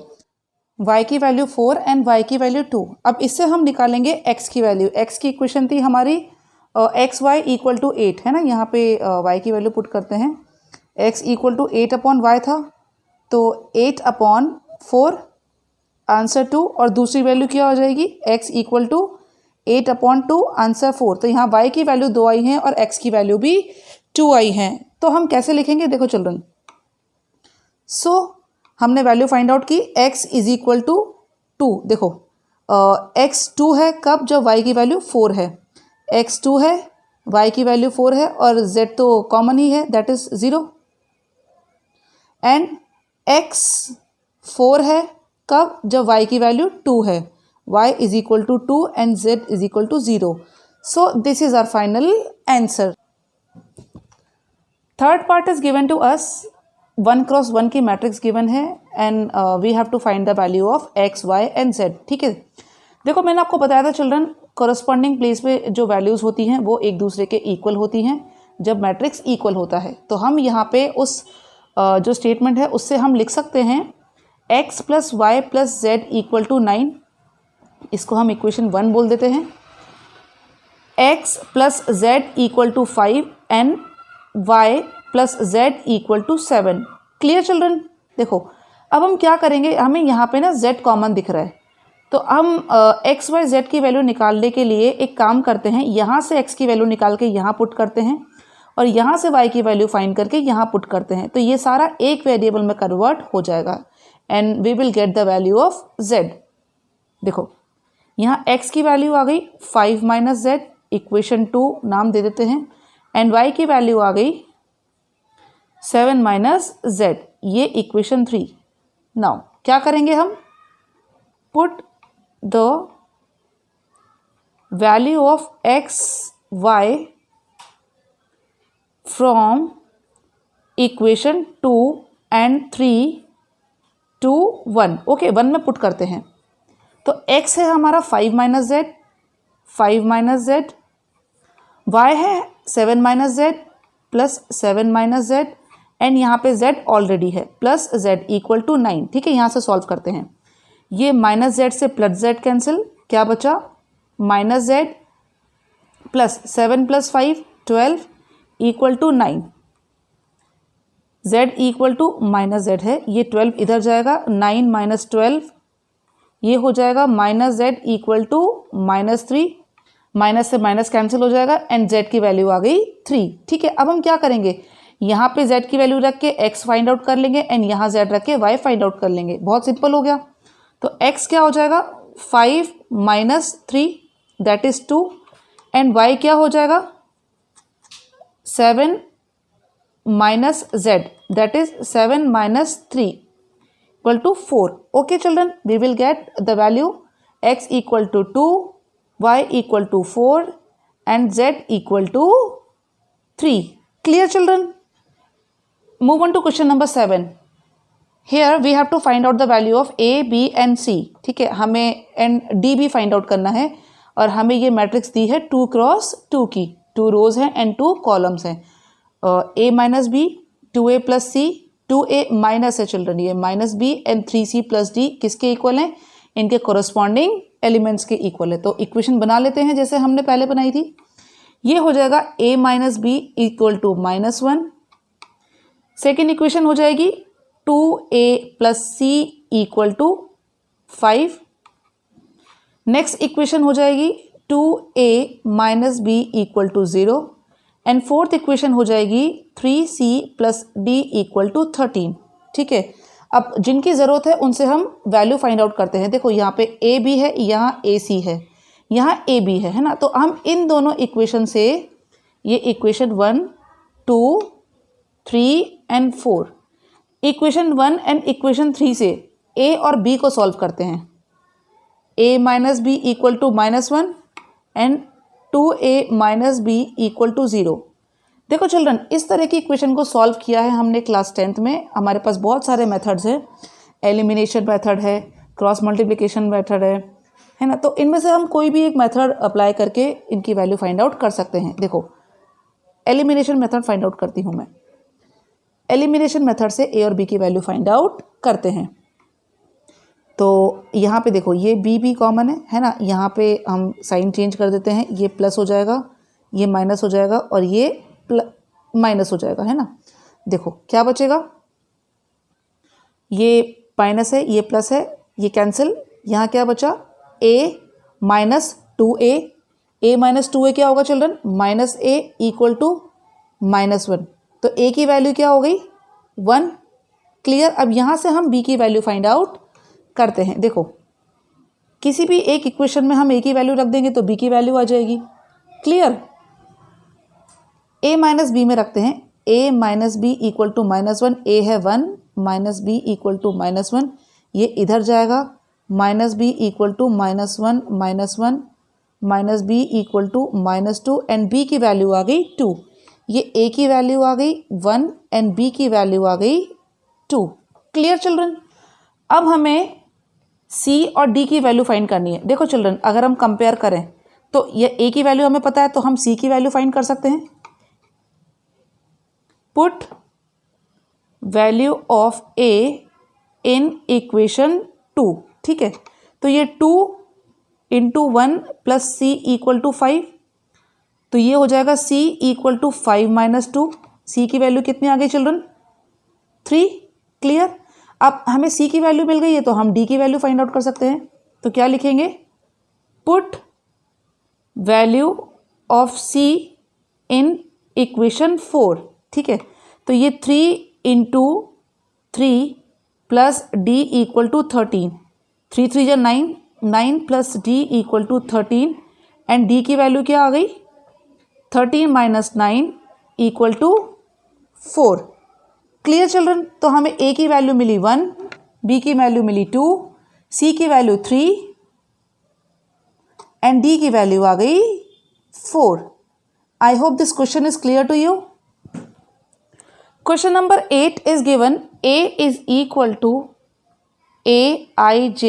y की वैल्यू 4 एंड y की वैल्यू 2। अब इससे हम निकालेंगे x की वैल्यू। x की इक्वेशन थी हमारी एक्स वाई इक्वल टू 8, है ना। यहाँ पे y की वैल्यू पुट करते हैं। x equal to 8 upon y था, तो 8 अपॉन 4 आंसर 2, और दूसरी वैल्यू क्या हो जाएगी, x equal to 8 upon 2 answer 4। तो यहाँ y की वैल्यू 2 आई हैं और x की वैल्यू भी 2 आई हैं। तो हम कैसे लिखेंगे, देखो चिल्ड्रन। सो हमने वैल्यू फाइंड आउट की, x इज इक्वल टू 2। देखो x 2 है कब, जब y की वैल्यू 4 है। x 2 है, y की वैल्यू 4 है, और z तो कॉमन ही है, दैट इज 0। एंड x 4 है कब, जब y की वैल्यू 2 है। y is equal to 2 and z is equal to 0। So this is our final answer. Third part is given to us, 1 cross 1 की मैट्रिक्स गिवन है and we have to find the value of x, y and z। ठीक है, देखो मैंने आपको बताया था children, corresponding place पे जो वैल्यूज़ होती हैं वो एक दूसरे के इक्वल होती हैं जब मैट्रिक्स इक्वल होता है। तो हम यहाँ पे उस जो स्टेटमेंट है उससे हम लिख सकते हैं x plus y plus z equal to 9। इसको हम इक्वेशन 1 बोल देते हैं। x plus z equal to 5 and y plus z equal to 7। Clear children. देखो अब हम क्या करेंगे, हमें यहाँ पे ना z कॉमन दिख रहा है, तो हम x y z की वैल्यू निकालने के लिए एक काम करते हैं, यहाँ से x की वैल्यू निकाल के यहाँ पुट करते हैं और यहाँ से y की वैल्यू फाइंड करके यहाँ पुट करते हैं। तो ये सारा एक वेरिएबल में कन्वर्ट हो जाएगा and we will get the value of z। देखो यहाँ x की वैल्यू आ गई 5 माइनस z, इक्वेशन 2 नाम दे देते हैं, एंड y की वैल्यू आ गई 7 माइनस z, ये इक्वेशन 3। नाउ क्या करेंगे हम, put the value of x y from equation 2 and 3 to 1। Okay, 1 में पुट करते हैं। तो x है हमारा 5 minus z, 5 minus z, y है 7 minus z plus 7 minus z, and यहाँ पे z ऑलरेडी है प्लस z इक्वल टू 9। ठीक है, यहाँ से सॉल्व करते हैं। ये माइनस जेड से प्लस जेड कैंसिल, क्या बचा, minus z plus 7 plus 5 12 equal to 9। Z equal to minus z है, ये 12 इधर जाएगा, 9 माइनस 12 ये हो जाएगा minus z equal to minus 3, minus से माइनस कैंसिल हो जाएगा एंड जेड की वैल्यू आ गई 3। ठीक है, अब हम क्या करेंगे, यहाँ पे जेड की वैल्यू रख के एक्स फाइंड आउट कर लेंगे एंड यहाँ जेड रख के वाई फाइंड आउट कर लेंगे। बहुत सिंपल हो गया। तो x क्या हो जाएगा, 5 minus 3 that is 2, and y क्या हो जाएगा, 7 minus z that is 7 minus 3 equal to 4। Okay children, we will get the value x equal to 2, y equal to 4 and z equal to 3। Clear children. Move on to question number 7। Here we have to find out the value of A, B and C। ठीक है, हमें and D भी find out करना है और हमें ये matrix दी है 2 क्रॉस 2 की, 2 रोज हैं एंड 2 कॉलम्स हैं। A minus B, 2A plus C, 2A minus है चिल्ड्रन, ये minus B and 3C plus D किसके इक्वल हैं, इनके कोरस्पॉन्डिंग एलिमेंट्स के इक्वल है। तो इक्वेशन बना लेते हैं जैसे हमने पहले बनाई थी। ये हो जाएगा A minus B equal to -1। Second equation हो जाएगी 2A plus C equal to 5। Next equation हो जाएगी 2A minus B equal to 0 and fourth equation हो जाएगी 3C plus D equal to 13। ठीक है, अब जिनकी ज़रूरत है उनसे हम वैल्यू फाइंड आउट करते हैं। देखो यहाँ पे ए बी है, यहाँ ए सी है, यहाँ ए बी है ना। तो हम इन दोनों इक्वेशन से, ये equation 1 2 3 and 4, equation 1 and equation 3 से a और b को सॉल्व करते हैं। a minus B equal to -1 and 2a minus B equal to 0। देखो चिल्ड्रन, इस तरह की इक्वेशन को सॉल्व किया है हमने क्लास 10th में। हमारे पास बहुत सारे मेथड्स हैं, एलिमिनेशन मेथड है, क्रॉस मल्टीप्लिकेशन मेथड है ना। तो इनमें से हम कोई भी एक मेथड अप्लाई करके इनकी वैल्यू फाइंड आउट कर सकते हैं। देखो एलिमिनेशन मेथड फाइंड आउट करती हूँ मैं। एलिमिनेशन मेथड से ए और बी की वैल्यू फाइंड आउट करते हैं। तो यहाँ पे देखो ये b कॉमन है ना, यहाँ पे हम साइन चेंज कर देते हैं, ये प्लस हो जाएगा, ये माइनस हो जाएगा और ये माइनस हो जाएगा, है ना। देखो क्या बचेगा, ये माइनस है, ये प्लस है, ये कैंसिल, यहाँ क्या बचा a minus 2a, a minus 2a क्या होगा children, minus a equal to -1, तो a की वैल्यू क्या हो गई 1। क्लियर। अब यहाँ से हम b की वैल्यू फाइंड आउट करते हैं। देखो किसी भी एक इक्वेशन में हम a की वैल्यू रख देंगे तो b की वैल्यू आ जाएगी। क्लियर। a माइनस b में रखते हैं, a minus B equal to -1, a है 1 माइनस बी इक्वल टू -1, ये इधर जाएगा, minus B equal to -1 -1 minus B equal to -2 and b की वैल्यू आ गई 2। ये a की वैल्यू आ गई 1 एंड b की वैल्यू आ गई 2। Clear children. अब हमें c और d की वैल्यू फाइंड करनी है। देखो चिल्ड्रन, अगर हम कंपेयर करें तो ये a की वैल्यू हमें पता है तो हम c की वैल्यू फाइंड कर सकते हैं। Put value of a in equation 2, ठीक है। तो ये 2 into 1 plus c equal to 5, तो ये हो जाएगा c equal to 5 minus 2। c की वैल्यू कितनी आ गई चिल्ड्रन 3। क्लियर। अब हमें c की वैल्यू मिल गई है तो हम d की वैल्यू फाइंड आउट कर सकते हैं। तो क्या लिखेंगे, put value of c in equation 4, ठीक है। तो ये 3 into 3 plus d equal to 13, 3 3 जा 9, 9 plus d equal to 13 and d की वैल्यू क्या आ गई 13 minus 9 equal to 4। Clear children. तो हमें a की वैल्यू मिली 1, b की वैल्यू मिली 2, c की वैल्यू 3 एंड d की वैल्यू आ गई 4। I hope this question is clear to you. Question number 8 is given a is equal to aij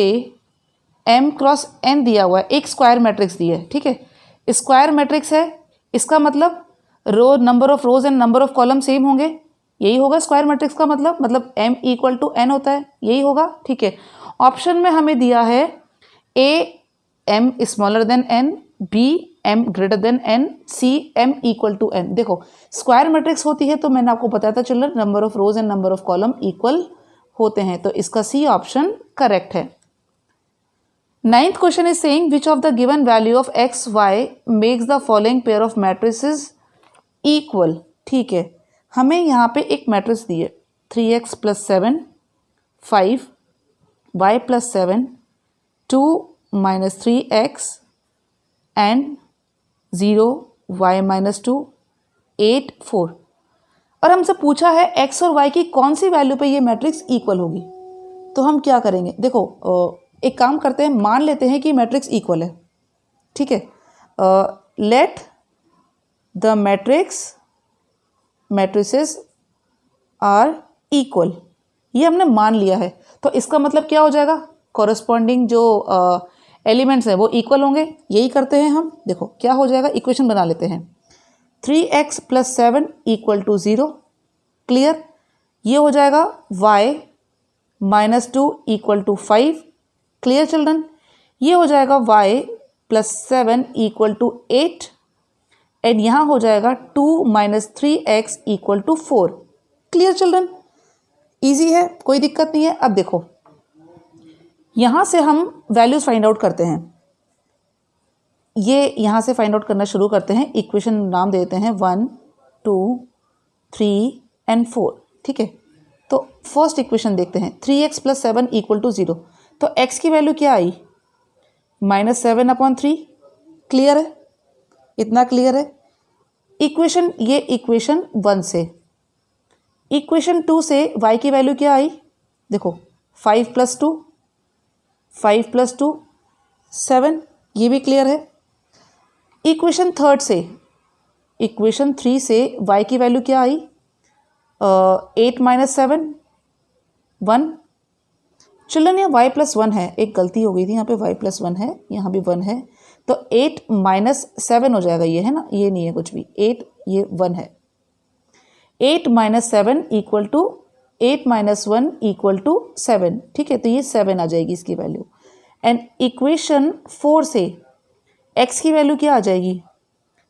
m cross n दिया हुआ है, एक स्क्वायर मैट्रिक्स दी है, ठीक है। स्क्वायर मैट्रिक्स है, इसका मतलब row number of rows and number of column same होंगे, यही होगा स्क्वायर मैट्रिक्स का मतलब m इक्वल टू n होता है, यही होगा, ठीक है। ऑप्शन में हमें दिया है a m smaller than n, b m greater than n, c m equal to n। देखो स्क्वायर मैट्रिक्स होती है तो मैंने आपको बताया था children number of rows and number of column equal होते हैं, तो इसका सी ऑप्शन करेक्ट है। 9th question is saying which of the given value of x y makes the following pair of matrices equal. ठीक है, हमें यहाँ पे एक मैट्रिक्स दी है 3x plus 7 5 y plus 7 2 minus 3x and 0 y minus 2 8 4 और हमसे पूछा है x और y की कौन सी वैल्यू पे ये मैट्रिक्स इक्वल होगी। तो हम क्या करेंगे, देखो एक काम करते हैं, मान लेते हैं कि मैट्रिक्स इक्वल है, ठीक है। Let the matrices are equal, ये हमने मान लिया है, तो इसका मतलब क्या हो जाएगा, कॉरस्पॉन्डिंग जो एलिमेंट्स हैं वो इक्वल होंगे, यही करते हैं हम। देखो क्या हो जाएगा, इक्वेशन बना लेते हैं 3x plus 7 equal to 0। Clear, ये हो जाएगा y minus 2 equal to 5। Clear children, ये हो जाएगा y plus 7 equal to 8 and यहाँ हो जाएगा 2 minus 3x equal to 4। Clear children, easy है, कोई दिक्कत नहीं है। अब देखो यहाँ से हम वैल्यूज फाइंड आउट करते हैं, ये यहाँ से फाइंड आउट करना शुरू करते हैं। इक्वेशन नाम देते हैं 1 2 3 एंड 4, ठीक है। तो फर्स्ट इक्वेशन देखते हैं 3x प्लस 7 इक्वल टू 0, तो x की वैल्यू क्या आई माइनस 7/3। क्लियर है, इतना क्लियर है। इक्वेशन, ये इक्वेशन 1 से, इक्वेशन 2 से y की वैल्यू क्या आई, देखो 5 प्लस 2 7, ये भी क्लियर है। इक्वेशन 3 से, इक्वेशन 3 से y की वैल्यू क्या आई 8 माइनस 7 1। चिल्ड्रन यहाँ y प्लस 1 है, एक गलती हो गई थी, यहाँ पे y प्लस 1 है, यहाँ भी 1 है, तो 8 माइनस 7 हो जाएगा, ये है ना, ये नहीं है कुछ भी, 8 ये 1 है। 8 माइनस 7 इक्वल टू 8 - 1 = 7, ठीक है, तो ये 7 आ जाएगी इसकी वैल्यू। एंड इक्वेशन 4 से x की वैल्यू क्या आ जाएगी,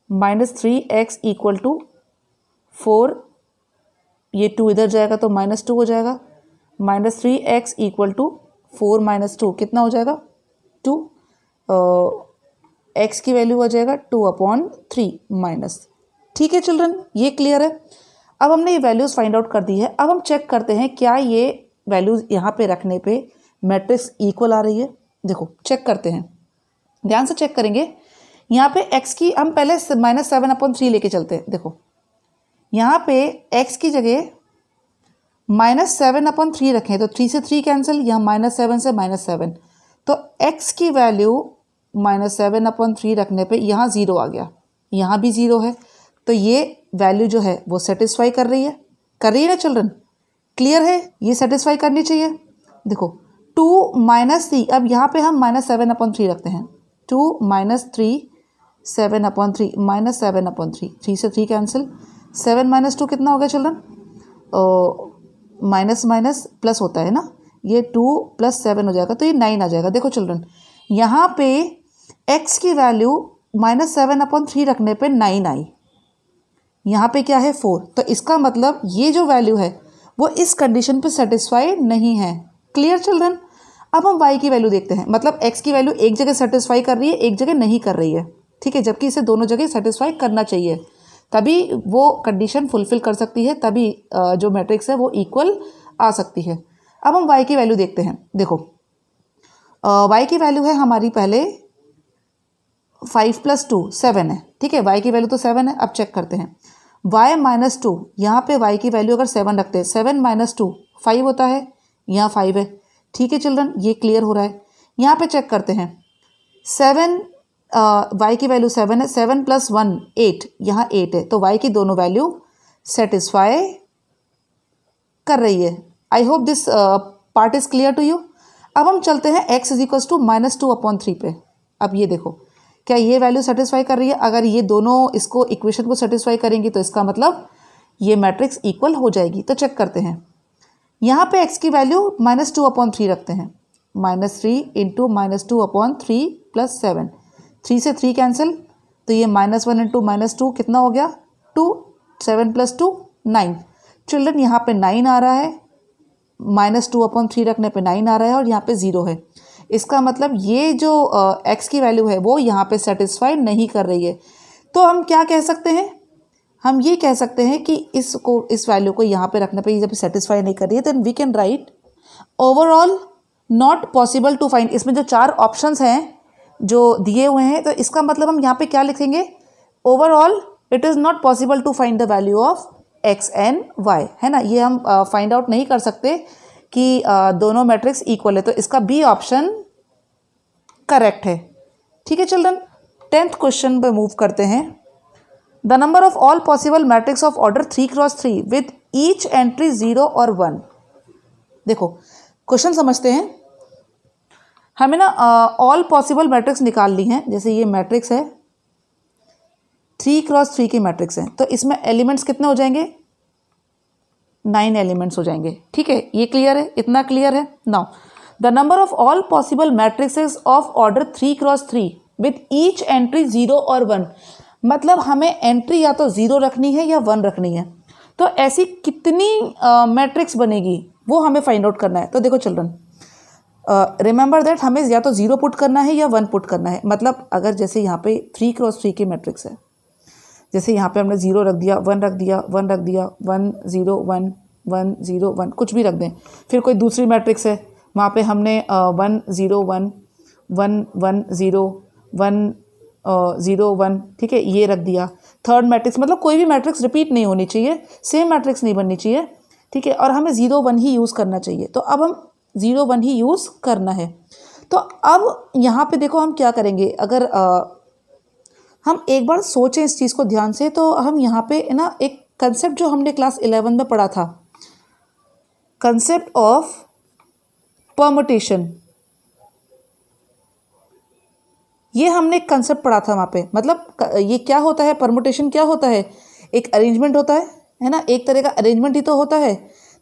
-3x = 4, ये 2 इधर जाएगा तो -2 हो जाएगा, -3x = 4 - 2 कितना हो जाएगा, 2, x की वैल्यू आ जाएगा 2/3 माइनस। ठीक है चिल्ड्रन, ये क्लियर है। अब हमने ये वैल्यूज़ फाइंड आउट कर दी है। अब हम चेक करते हैं क्या ये वैल्यूज़ यहाँ पे रखने पे मैट्रिक्स इक्वल आ रही है। देखो चेक करते हैं, ध्यान से चेक करेंगे। यहाँ पे x की हम पहले -7/3 लेके चलते हैं। देखो यहाँ पे x की जगह -7/3 रखें तो 3 से 3 कैंसिल, यहाँ -7 से -7, तो x की वैल्यू -7/3 रखने पे यहाँ 0 आ गया, यहाँ भी 0 है, तो ये वैल्यू जो है वो सेटिस्फाई कर रही है ना चिल्ड्रन, क्लियर है, ये सेटिस्फाई करनी चाहिए। देखो 2 - 3, अब यहाँ पे हम -7/3 रखते हैं, 2 - 3 7/3 -7/3, 3 से 3 कैंसिल, 7 - 2 कितना हो गया चिल्ड्रन, माइनस माइनस प्लस होता है ना, ये 2 + 7 हो जाएगा, तो ये 9 आ जाएगा। देखो चिल्ड्रन यहाँ पे x की वैल्यू -7/3 रखने पे 9 आई, यहाँ पे क्या है 4, तो इसका मतलब ये जो वैल्यू है वो इस कंडीशन पे सेटिस्फाई नहीं है। Clear children. अब हम y की वैल्यू देखते हैं, मतलब x की वैल्यू एक जगह सेटिस्फाई कर रही है, एक जगह नहीं कर रही है, ठीक है, जबकि इसे दोनों जगह सेटिस्फाई करना चाहिए, तभी वो कंडीशन फुलफिल कर सकती है, तभी जो मैट्रिक्स है वो इक्वल आ सकती है। अब हम y की वैल्यू देखते हैं। देखो y की वैल्यू है हमारी पहले 5 + 2 7 है, ठीक है, y की वैल्यू तो 7 है। अब चेक करते हैं y - 2, यहाँ पे y की वैल्यू अगर 7 रखते हैं, 7 - 2 5 होता है, यहाँ 5 है, ठीक है चिल्ड्रन, ये क्लियर हो रहा है। यहाँ पे चेक करते हैं 7, y की वैल्यू 7 है, 7 + 1 8, यहाँ 8 है, तो y की दोनों वैल्यू सेटिस्फाई कर रही है। I hope this part is clear to you. अब हम चलते हैं x = -2/3 पे। अब ये देखो क्या ये वैल्यू सेटिस्फाई कर रही है, अगर ये दोनों इसको इक्वेशन को सेटिस्फाई करेंगी तो इसका मतलब ये मैट्रिक्स इक्वल हो जाएगी। तो चेक करते हैं, यहाँ पे x की वैल्यू -2/3 रखते हैं, -3 × -2/3 + 7, 3 से 3 कैंसिल, तो ये -1 × -2 कितना हो गया 2, 7 + 2 9। चिल्ड्रन यहाँ पे 9 आ रहा है, -2/3 रखने पे 9 आ रहा है और यहाँ पे 0 है, इसका मतलब ये जो x की वैल्यू है वो यहाँ पे सेटिस्फाई नहीं कर रही है। तो हम क्या कह सकते हैं, हम ये कह सकते हैं कि इस वैल्यू को यहाँ पे रखने पे जब सेटिस्फाई नहीं कर रही है, then we can write overall not possible to find. इसमें जो 4 ऑप्शंस हैं जो दिए हुए हैं, तो इसका मतलब हम यहाँ पे क्या लिखेंगे, overall it is not possible to find the value of x and y, है ना, ये हम फाइंड आउट नहीं कर सकते कि दोनों मैट्रिक्स इक्वल है, तो इसका बी ऑप्शन करेक्ट है। ठीक है चिल्ड्रन, 10th क्वेश्चन पे मूव करते हैं। The number of all possible matrix of order 3 × 3 with each entry 0 और 1। देखो क्वेश्चन समझते हैं। हमें ना ऑल पॉसिबल मैट्रिक्स निकाल ली हैं। जैसे ये मैट्रिक्स है 3 × 3 की मैट्रिक्स है, तो इसमें एलिमेंट्स कितने हो जाएंगे, 9 एलिमेंट्स हो जाएंगे। ठीक है, ये क्लियर है, इतना क्लियर है। Now the number of all possible matrixes of order 3 × 3 with each entry 0 और 1, मतलब हमें एंट्री या तो 0 रखनी है या 1 रखनी है। तो ऐसी कितनी मैट्रिक्स बनेगी वो हमें फाइंड आउट करना है। तो देखो चिल्ड्रन, रिमेंबर दैट हमें या तो 0 पुट करना है या 1 पुट करना है। मतलब अगर जैसे यहाँ पे 3 × 3 की मैट्रिक्स है, जैसे यहाँ पे हमने 0 रख दिया, 1 रख दिया, 1 रख दिया, 1 0 1 1 0 1, कुछ भी रख दें। फिर कोई दूसरी मैट्रिक्स है, वहाँ पे हमने 1 0 1 1 1 0 1 0 1, ठीक है, ये रख दिया। थर्ड मैट्रिक्स, मतलब कोई भी मैट्रिक्स रिपीट नहीं होनी चाहिए, सेम मैट्रिक्स नहीं बननी चाहिए, ठीक है, और हमें 0 1 ही यूज़ करना चाहिए। तो अब हम 0 1 ही यूज़ करना है। तो अब यहाँ पे देखो हम क्या करेंगे, अगर हम एक बार सोचें इस चीज़ को ध्यान से, तो हम यहाँ पे ना एक कंसेप्ट जो हमने क्लास 11 में पढ़ा था, कंसेप्ट ऑफ परमुटेशन, ये हमने एक कंसेप्ट पढ़ा था वहाँ पे। मतलब ये क्या होता है, परमुटेशन क्या होता है, एक अरेंजमेंट होता है ना, एक तरह का अरेंजमेंट ही तो होता है।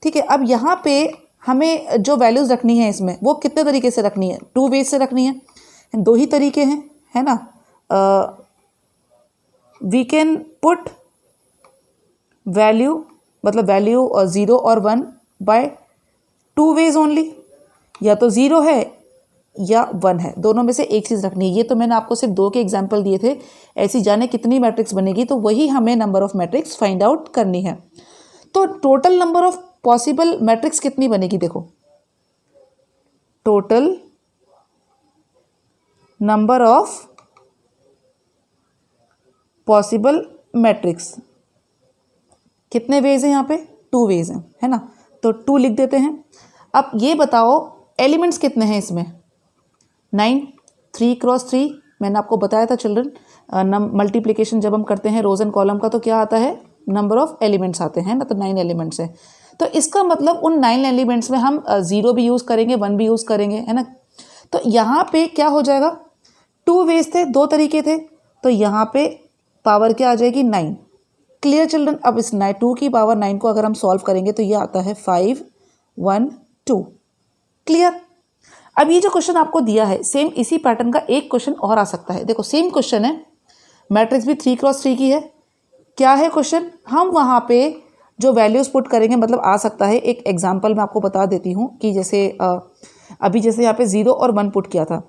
ठीक है, अब यहाँ पे हमें जो वैल्यूज़ रखनी है इसमें वो कितने तरीके से रखनी है, 2 वेज से रखनी है, 2 ही तरीके हैं, है ना। वी कैन पुट वैल्यू, मतलब वैल्यू 0 और 1 बाय 2 वेज ओनली, या तो 0 है या 1 है, दोनों में से एक चीज़ रखनी है। ये तो मैंने आपको सिर्फ 2 के एग्जाम्पल दिए थे, ऐसी जाने कितनी मैट्रिक्स बनेगी, तो वही हमें number of matrix find out करनी है। तो total number of possible matrix कितनी बनेगी, देखो total number of possible matrix कितने वेज हैं यहाँ पे, 2 वेज हैं, है ना, तो 2 लिख देते हैं। अब ये बताओ एलिमेंट्स कितने हैं इसमें, 9, 3 क्रॉस 3, मैंने आपको बताया था चिल्ड्रन, मल्टीप्लिकेशन जब हम करते हैं रोज एंड कॉलम का तो क्या आता है, नंबर ऑफ एलिमेंट्स आते हैं ना, तो 9 एलिमेंट्स हैं। तो इसका मतलब उन 9 एलिमेंट्स में हम 0 भी यूज़ करेंगे, 1 भी यूज़ करेंगे, है ना। तो यहाँ पे क्या हो जाएगा, 2 वेज थे, 2 तरीके थे, तो यहाँ पे पावर क्या आ जाएगी, 9। Clear children. अब इस 2 की पावर 9 को अगर हम सॉल्व करेंगे तो ये आता है 5, 1, 2। क्लियर। अब ये जो क्वेश्चन आपको दिया है सेम इसी पैटर्न का एक क्वेश्चन और आ सकता है। देखो सेम क्वेश्चन है, मैट्रिक्स भी 3 क्रॉस 3 की है। क्या है क्वेश्चन, हम वहाँ पे जो वैल्यूज़ पुट करेंगे, मतलब आ सकता है, एक एग्जांपल मैं आपको बता देती हूँ कि जैसे अभी जैसे यहाँ पे 0 और 1 पुट किया था,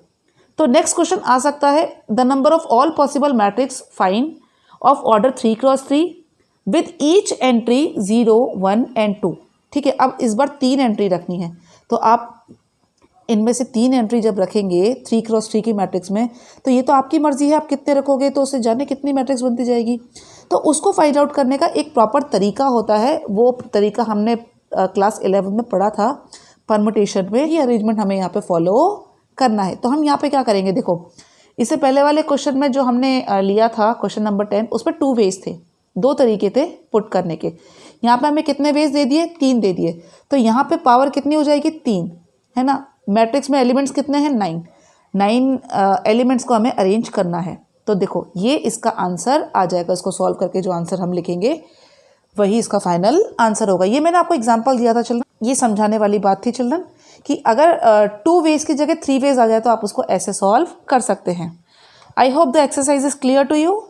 तो नेक्स्ट क्वेश्चन आ सकता है, the number of all possible matrix find of order 3 cross 3 with each entry 0, 1 and 2। ठीक है, अब इस बार 3 एंट्री रखनी है, तो आप इनमें से 3 एंट्री जब रखेंगे 3 क्रॉस 3 की मैट्रिक्स में, तो ये तो आपकी मर्जी है आप कितने रखोगे, तो उससे जाने कितनी मैट्रिक्स बनती जाएगी। तो उसको फाइंड आउट करने का एक प्रॉपर तरीका होता है, वो तरीका हमने क्लास 11 में पढ़ा था परमुटेशन में, ये अरेंजमेंट हमें यहाँ पे फॉलो करना है। तो हम यहाँ पे क्या करेंगे, देखो इससे पहले वाले क्वेश्चन में जो हमने लिया था क्वेश्चन नंबर 10, उस पर 2 वेज थे, 2 तरीके थे पुट करने के। यहाँ पे हमें कितने वेज दे दिए, 3 दे दिए, तो यहाँ पे पावर कितनी हो जाएगी, 3, है ना। मैट्रिक्स में एलिमेंट्स कितने हैं, 9 एलिमेंट्स को हमें अरेंज करना है। तो देखो ये इसका आंसर आ जाएगा, इसको सॉल्व करके जो आंसर हम लिखेंगे वही इसका फाइनल आंसर होगा। ये मैंने आपको एग्जांपल दिया था चिल्ड्रन, ये समझाने वाली बात थी चिल्ड्रन कि अगर 2 वेज की जगह 3 वेज आ जाए तो आप उसको ऐसे सॉल्व कर सकते हैं। I hope the exercise is clear to you.